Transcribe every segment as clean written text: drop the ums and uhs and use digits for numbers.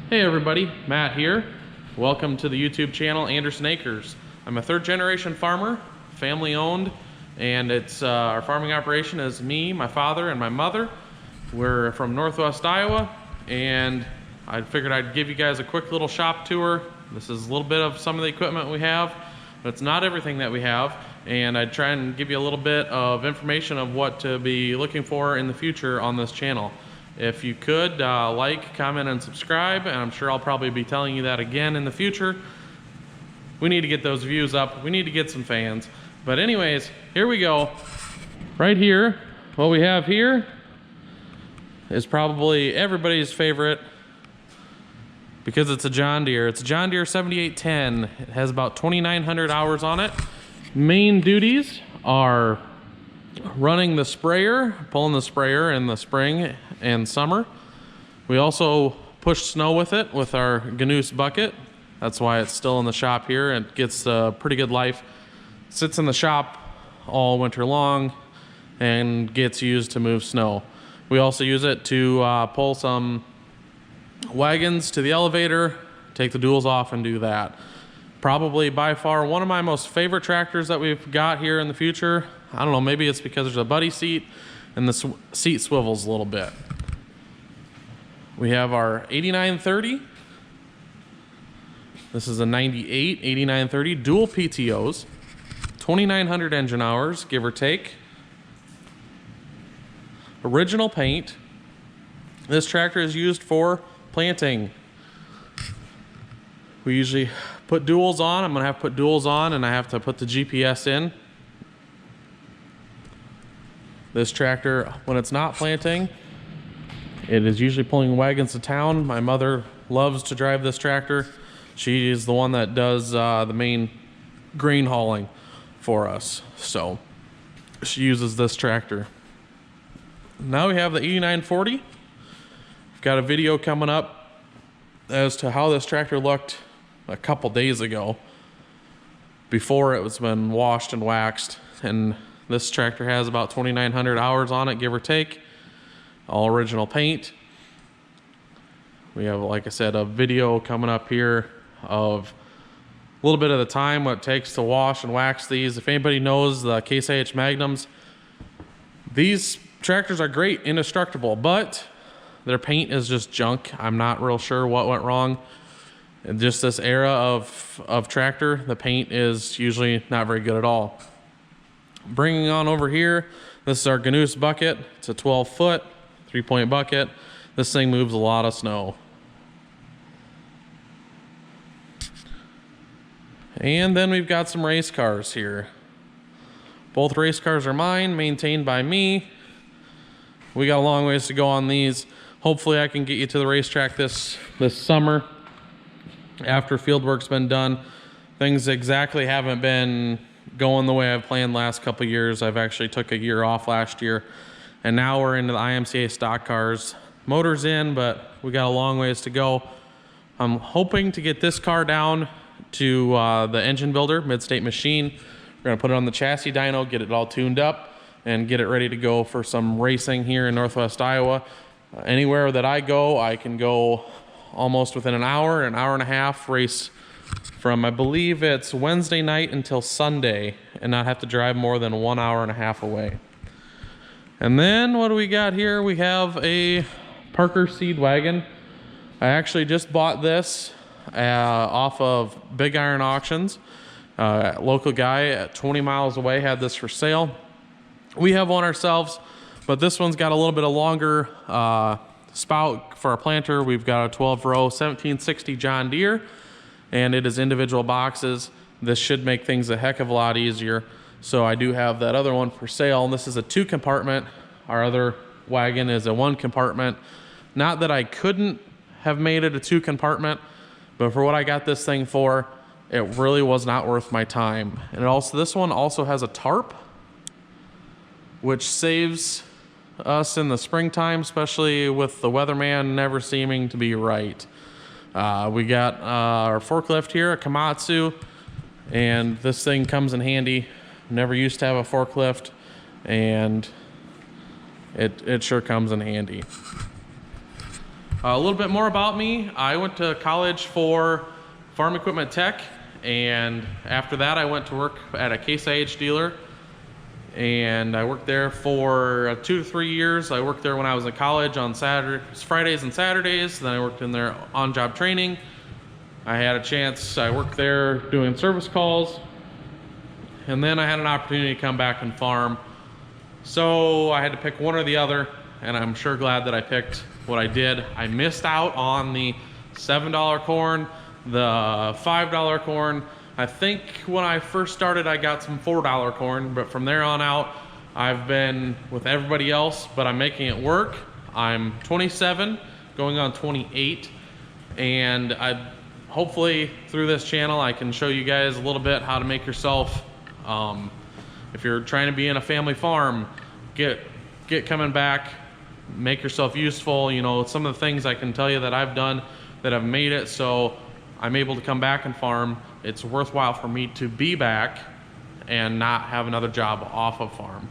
Hey everybody, Matt here. Welcome to the YouTube channel Anderson Acres. I'm a third generation farmer, family owned, and it's our farming operation is me, my father, and my mother. We're from Northwest Iowa, and I figured I'd give you guys a quick little shop tour. This is a little bit of some of the equipment we have, but it's not everything that we have, and I'd try and give you a little bit of information of what to be looking for in the future on this channel. If you could, like, comment, and subscribe, and I'm sure I'll probably be telling you that again in the future. We need to get those views up. We need to get some fans. But anyways, here we go. Right here, what we have here is probably everybody's favorite because it's a John Deere. It's a John Deere 7810. It has about 2,900 hours on it. Main duties are running the sprayer, pulling the sprayer in the spring and summer. We also push snow with it with our Gnus bucket. That's why it's still in the shop here. It gets a pretty good life. Sits in the shop all winter long and gets used to move snow. We also use it to pull some wagons to the elevator, take the duals off, and do that. Probably by far one of my most favorite tractors that we've got here in the future. I don't know, maybe it's because there's a buddy seat and the seat swivels a little bit. We have our 8930. This is a 98 8930 dual PTOs, 2,900 engine hours, give or take. Original paint. This tractor is used for planting. We usually put duals on. I'm gonna have to put duals on, and I have to put the GPS in. This tractor, when it's not planting, it is usually pulling wagons to town. My mother loves to drive this tractor. She is the one that does the main grain hauling for us. So she uses this tractor. Now we have the 8940. I've got a video coming up as to how this tractor looked a couple days ago before it was been washed and waxed. And this tractor has about 2,900 hours on it, give or take. All original paint. We have, like I said, a video coming up here of a little bit of the time what it takes to wash and wax these. If anybody knows the Case IH Magnums, these tractors are great, indestructible, but their paint is just junk. I'm not real sure what went wrong. And just this era of tractor, the paint is usually not very good at all. Bringing on over here, this is our Gnus bucket. It's a 12-foot, 3-point bucket. This thing moves a lot of snow. And then we've got some race cars here. Both race cars are mine, maintained by me. We got a long ways to go on these. Hopefully I can get you to the racetrack this summer after field work's been done. Things exactly haven't been going the way I've planned last couple years. I've actually took a year off last year, and now we're into the IMCA stock cars. Motor's in, but we got a long ways to go. I'm hoping to get this car down to the engine builder, Mid-State Machine. We're gonna put it on the chassis dyno, get it all tuned up, and get it ready to go for some racing here in Northwest Iowa. Anywhere that I go, I can go almost within an hour and a half race from, I believe it's Wednesday night until Sunday, and not have to drive more than 1.5 hours away. And then what do we got here? We have a Parker seed wagon. I actually just bought this off of Big Iron Auctions. Local guy at 20 miles away had this for sale. We have one ourselves, but this one's got a little bit of longer spout for our planter. We've got a 12-row 1760 John Deere, and it is individual boxes. This should make things a heck of a lot easier. So I do have that other one for sale, and this is a 2-compartment. Our other wagon is a 1-compartment. Not that I couldn't have made it a 2-compartment, but for what I got this thing for, it really was not worth my time. And this one also has a tarp, which saves us in the springtime, especially with the weatherman never seeming to be right. We got our forklift here, a Komatsu, and this thing comes in handy. Never used to have a forklift, and it sure comes in handy. A little bit more about me. I went to college for farm equipment tech, and after that I went to work at a Case IH dealer, and I worked there for 2 to 3 years. I worked there when I was in college on Fridays and Saturdays. Then I worked in their on-job training. I had a chance, I worked there doing service calls, and then I had an opportunity to come back and farm. So I had to pick one or the other, and I'm sure glad that I picked what I did. I missed out on the $7 corn, the $5 corn. I think when I first started, I got some $4 corn, but from there on out, I've been with everybody else, but I'm making it work. I'm 27, going on 28, and hopefully through this channel, I can show you guys a little bit how to make yourself, if you're trying to be in a family farm, get coming back, make yourself useful. You know, some of the things I can tell you that I've done that have made it so I'm able to come back and farm. It's worthwhile for me to be back and not have another job off of farm.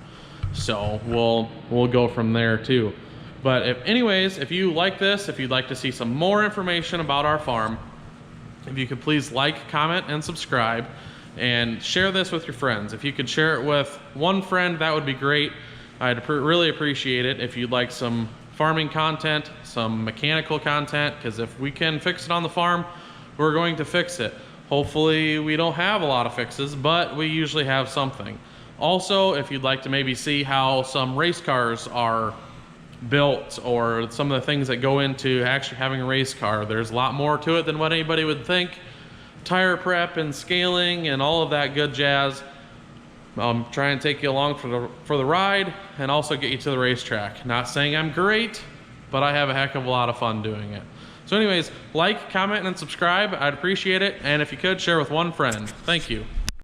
So we'll go from there too. But anyways, if you like this, if you'd like to see some more information about our farm, if you could please like, comment, and subscribe, and share this with your friends. If you could share it with one friend, that would be great. I'd really appreciate it if you'd like some farming content, some mechanical content, because if we can fix it on the farm, we're going to fix it. Hopefully we don't have a lot of fixes, but we usually have something. Also, if you'd like to maybe see how some race cars are built, or some of the things that go into actually having a race car, there's a lot more to it than what anybody would think. Tire prep and scaling and all of that good jazz. Try and take you along for the ride, and also get you to the racetrack. Not saying I'm great, but I have a heck of a lot of fun doing it. So anyways, like, comment, and subscribe. I'd appreciate it. And if you could, share with one friend. Thank you.